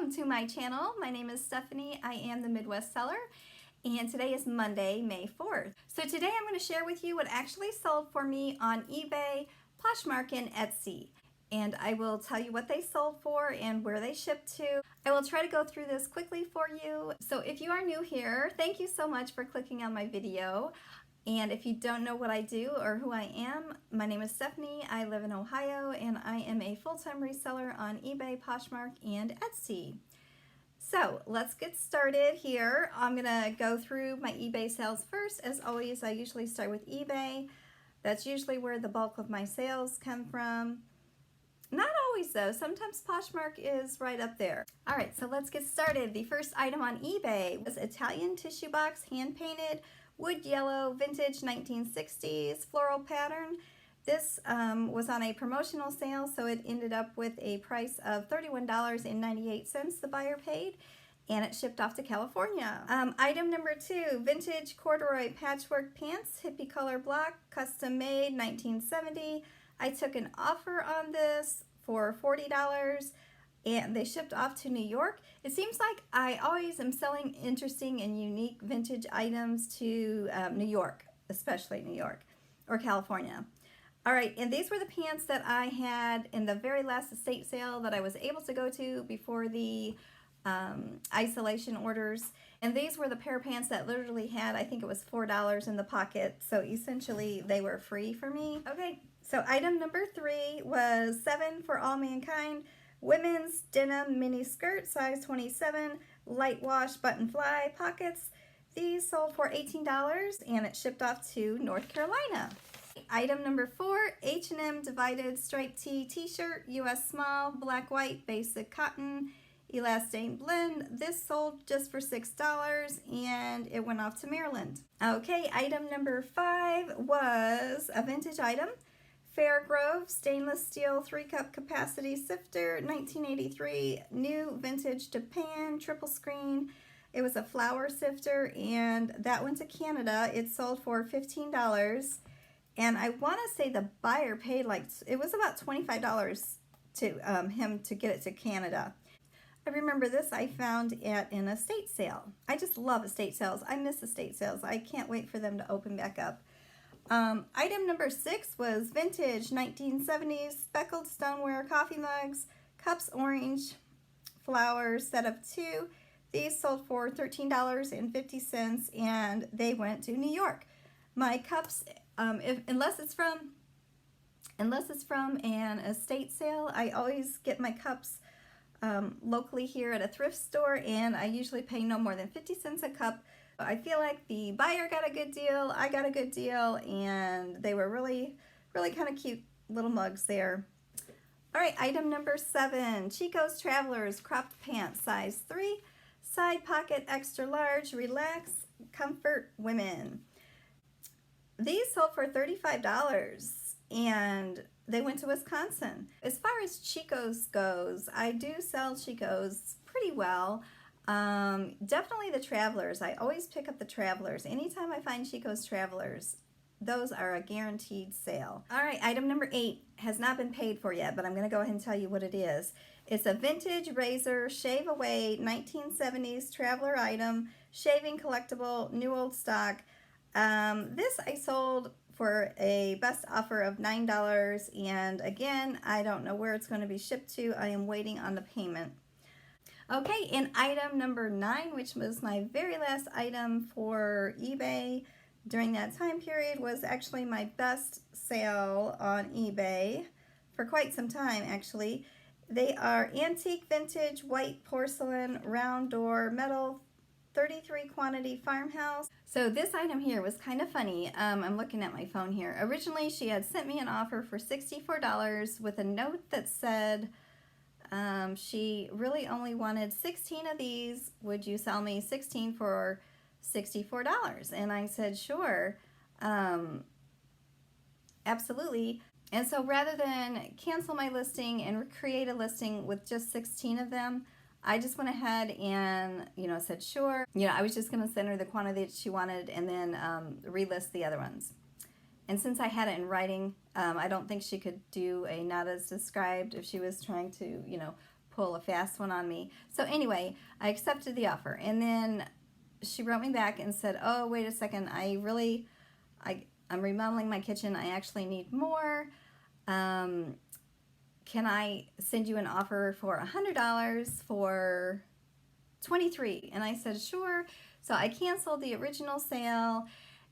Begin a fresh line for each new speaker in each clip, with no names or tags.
welcome to my channel. My name is Stephanie. I am the Midwest Seller, and today is Monday, May 4th. So today I'm going to share with you what actually sold for me on eBay, Poshmark, and Etsy. And I will tell you what they sold for and where they shipped to. I will try to go through this quickly for you. So if you are new here, thank you so much for clicking on my video. And if you don't know what I do or who I am, my name is Stephanie. I live in Ohio and I am a full-time reseller on eBay, Poshmark, and Etsy. So let's get started here. I'm gonna go through my eBay sales first. As always, I usually start with eBay. That's usually where the bulk of my sales come from. Not always though, sometimes Poshmark is right up there. All right, so let's get started. The first item on eBay was Italian tissue box, hand painted, wood yellow, vintage 1960s floral pattern. This was on a promotional sale, so it ended up with a price of $31.98 the buyer paid, and it shipped off to California. Item number 2, vintage corduroy patchwork pants, hippie color block, custom made, 1970. I took an offer on this for $40 and they shipped off to New York. It seems like I always am selling interesting and unique vintage items to New York, especially New York or California. All right, and these were the pants that I had in the very last estate sale that I was able to go to before the isolation orders. And these were the pair of pants that literally had, I think it was $4 in the pocket. So essentially they were free for me. Okay, so item number 3 was 7 for All Mankind. Women's denim mini skirt, size 27, light wash button fly pockets. These sold for $18 and it shipped off to North Carolina. Item number 4, H&M divided striped tee t-shirt, US small, black white, basic cotton, elastane blend. This sold just for $6 and it went off to Maryland. Okay, item number 5 was a vintage item. Fairgrove stainless steel 3-cup capacity sifter, 1983, new vintage Japan, triple screen. It was a flour sifter and that went to Canada. It sold for $15 and I want to say the buyer paid like, it was about $25 to him to get it to Canada. I remember this I found at an estate sale. I just love estate sales. I miss estate sales. I can't wait for them to open back up. Item number 6 was vintage 1970s speckled stoneware coffee mugs, cups orange, flowers, set of 2. These sold for $13.50 and they went to New York. My cups, unless it's from an estate sale, I always get my cups locally here at a thrift store, and I usually pay no more than 50 cents a cup. I feel like the buyer got a good deal, I got a good deal, and they were really kind of cute little mugs there. All right, item number 7, Chico's Travelers cropped pants, size 3, side pocket extra large, relax, comfort, women. These sold for $35 and they went to Wisconsin. As far as Chico's goes, I do sell Chico's pretty well. Definitely the Travelers. I always pick up the Travelers. Anytime I find Chico's Travelers, those are a guaranteed sale. All right, item number 8 has not been paid for yet, but I'm going to go ahead and tell you what it is. It's a vintage razor shave away 1970s Traveler item, shaving collectible, new old stock. This I sold for a best offer of $9, and again, I don't know where it's going to be shipped to. I am waiting on the payment. Okay, and item number 9, which was my very last item for eBay during that time period, was actually my best sale on eBay for quite some time actually. They are antique vintage white porcelain round door metal 33 quantity farmhouse. So this item here was kind of funny. I'm looking at my phone here. Originally she had sent me an offer for $64 with a note that said she really only wanted 16 of these. Would you sell me 16 for $64? And I said sure, absolutely. And so rather than cancel my listing and create a listing with just 16 of them, I just went ahead and, said sure. I was just going to send her the quantity that she wanted and then relist the other ones. And since I had it in writing, I don't think she could do a not as described if she was trying to, pull a fast one on me. So anyway, I accepted the offer, and then she wrote me back and said, oh, wait a second, I'm remodeling my kitchen. I actually need more. Can I send you an offer for $100 for 23? And I said, sure. So I canceled the original sale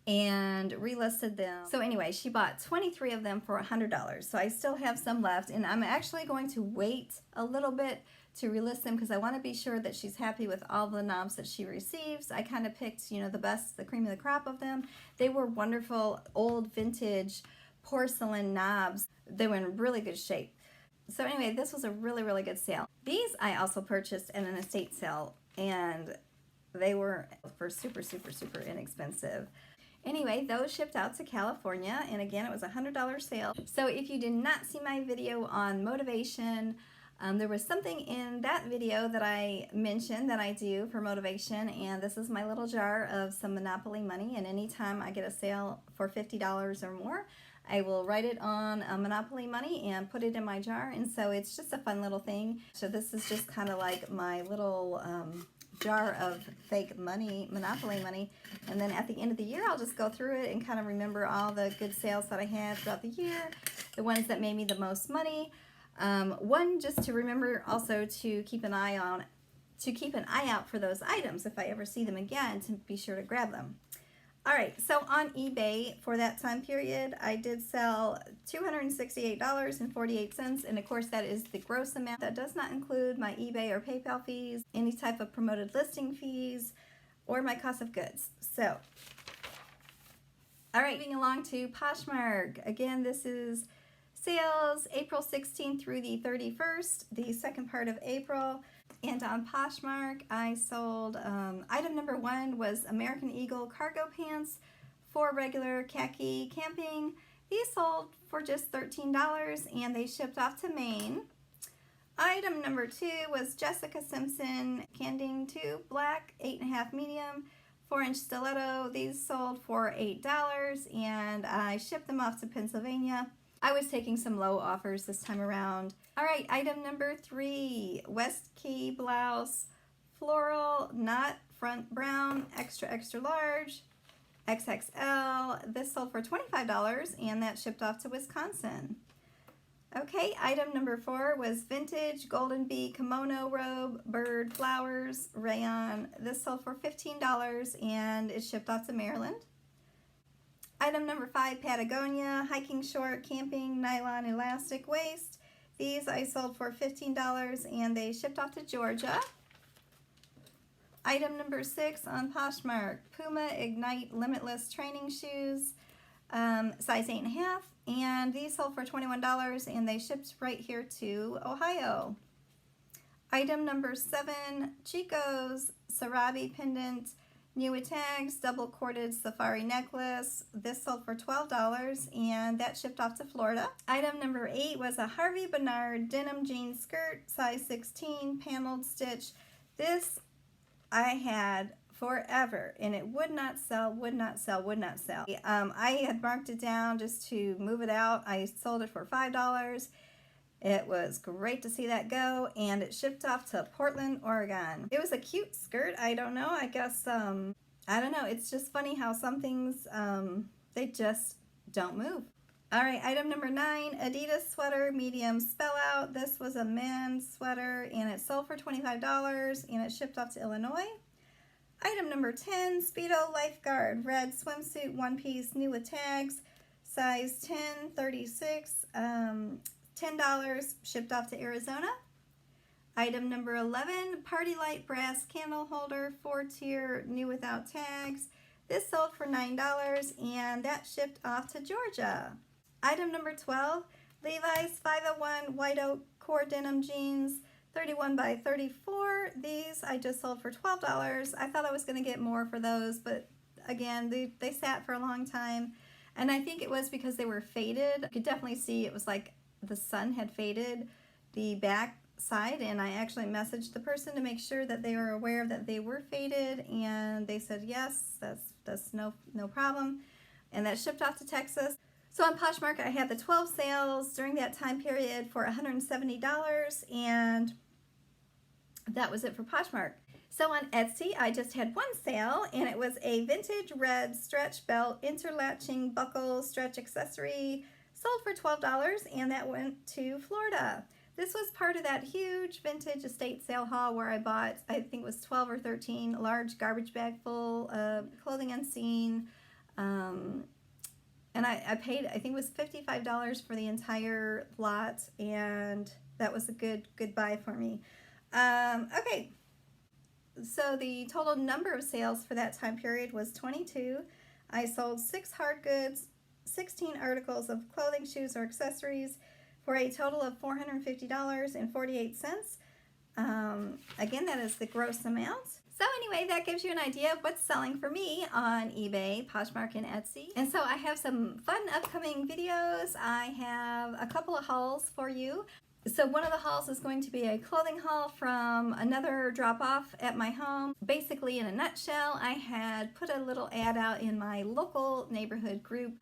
and relisted them. So anyway, she bought 23 of them for $100. So I still have some left, and I'm actually going to wait a little bit to relist them because I want to be sure that she's happy with all the knobs that she receives. I kind of picked, you know, the best, the cream of the crop of them. They were wonderful, old vintage porcelain knobs. They were in really good shape. So anyway, this was a really, really good sale. These I also purchased at an estate sale, and they were for super, super, super inexpensive. Anyway, those shipped out to California, and again, it was a $100 sale. So if you did not see my video on motivation, there was something in that video that I mentioned that I do for motivation, and this is my little jar of some Monopoly money, and anytime I get a sale for $50 or more, I will write it on Monopoly money and put it in my jar, and so it's just a fun little thing. So this is just kind of like my little jar of fake money, Monopoly money, and then at the end of the year I'll just go through it and kind of remember all the good sales that I had throughout the year, the ones that made me the most money. One, just to remember also to keep an eye out for those items if I ever see them again, to be sure to grab them. Alright, so on eBay for that time period, I did sell $268.48, and of course that is the gross amount. That does not include my eBay or PayPal fees, any type of promoted listing fees, or my cost of goods. So, alright, moving along to Poshmark. Again, this is sales April 16th through the 31st, the second part of April. And on Poshmark, I sold, item number 1 was American Eagle cargo pants for regular khaki camping. These sold for just $13, and they shipped off to Maine. Item number 2 was Jessica Simpson Canting Tube Black 8.5 medium 4-inch stiletto. These sold for $8, and I shipped them off to Pennsylvania. I was taking some low offers this time around. Alright, item number 3, West Key blouse, floral, knot, front brown, extra, extra large, XXL. This sold for $25, and that shipped off to Wisconsin. Okay, item number 4 was vintage Golden Bee kimono robe, bird flowers, rayon. This sold for $15, and it shipped off to Maryland. Item number 5, Patagonia, hiking short, camping, nylon elastic waist. These I sold for $15, and they shipped off to Georgia. Item number 6 on Poshmark, Puma Ignite Limitless training shoes, size 8.5, and these sold for $21, and they shipped right here to Ohio. Item number 7, Chico's Sarabi pendant, new with tags, double corded safari necklace. This sold for $12, and that shipped off to Florida. Item number 8 was a Harvey Bernard denim jean skirt, size 16, paneled stitch. This I had forever, and it would not sell, would not sell, would not sell. I had marked it down just to move it out. I sold it for $5. It was great to see that go, and it shipped off to Portland, Oregon. It was a cute skirt. I don't know. I guess, I don't know. It's just funny how some things, they just don't move. All right, item number 9, Adidas sweater, medium spell out. This was a men's sweater, and it sold for $25, and it shipped off to Illinois. Item number 10, Speedo Lifeguard, red swimsuit, one piece, new with tags, size 10, 36, $10, shipped off to Arizona. Item number 11, Party Light brass candle holder, 4-tier, new without tags. This sold for $9, and that shipped off to Georgia. Item number 12, Levi's 501 white oak core denim jeans, 31 by 34. These I just sold for $12. I thought I was going to get more for those, but again, they sat for a long time, and I think it was because they were faded. You could definitely see it was like the sun had faded the back side, and I actually messaged the person to make sure that they were aware that they were faded, and they said yes, that's no problem, and that shipped off to Texas. So on Poshmark, I had the 12 sales during that time period for $170, and that was it for Poshmark. So on Etsy, I just had one sale, and it was a vintage red stretch belt interlatching buckle stretch accessory, sold for $12, and that went to Florida. This was part of that huge vintage estate sale haul where I bought, I think it was 12 or 13, a large garbage bag full of clothing unseen. And I paid, I think it was $55 for the entire lot, and that was a good buy for me. Okay. So the total number of sales for that time period was 22. I sold 6 hard goods, 16 articles of clothing, shoes, or accessories for a total of $450.48. Again, that is the gross amount. So anyway, that gives you an idea of what's selling for me on eBay, Poshmark, and Etsy. And so I have some fun upcoming videos. I have a couple of hauls for you. So one of the hauls is going to be a clothing haul from another drop-off at my home. Basically, in a nutshell, I had put a little ad out in my local neighborhood group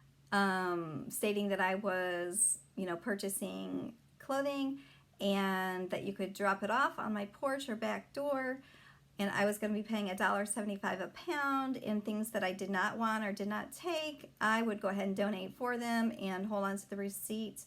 stating that I was, purchasing clothing and that you could drop it off on my porch or back door. And I was going to be paying $1.75 a pound, and things that I did not want or did not take, I would go ahead and donate for them and hold on to the receipt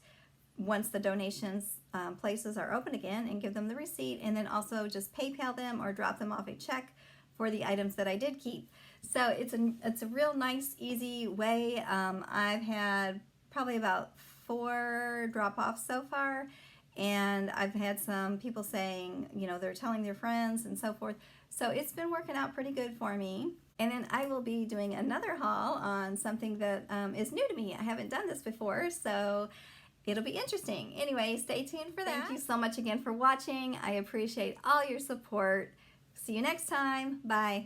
once the donations places are open again, and give them the receipt, and then also just PayPal them or drop them off a check for the items that I did keep. So it's a real nice, easy way. I've had probably about 4 drop-offs so far, and I've had some people saying, they're telling their friends and so forth. So it's been working out pretty good for me. And then I will be doing another haul on something that is new to me. I haven't done this before, so it'll be interesting. Anyway, stay tuned for that. Thank you so much again for watching. I appreciate all your support. See you next time. Bye.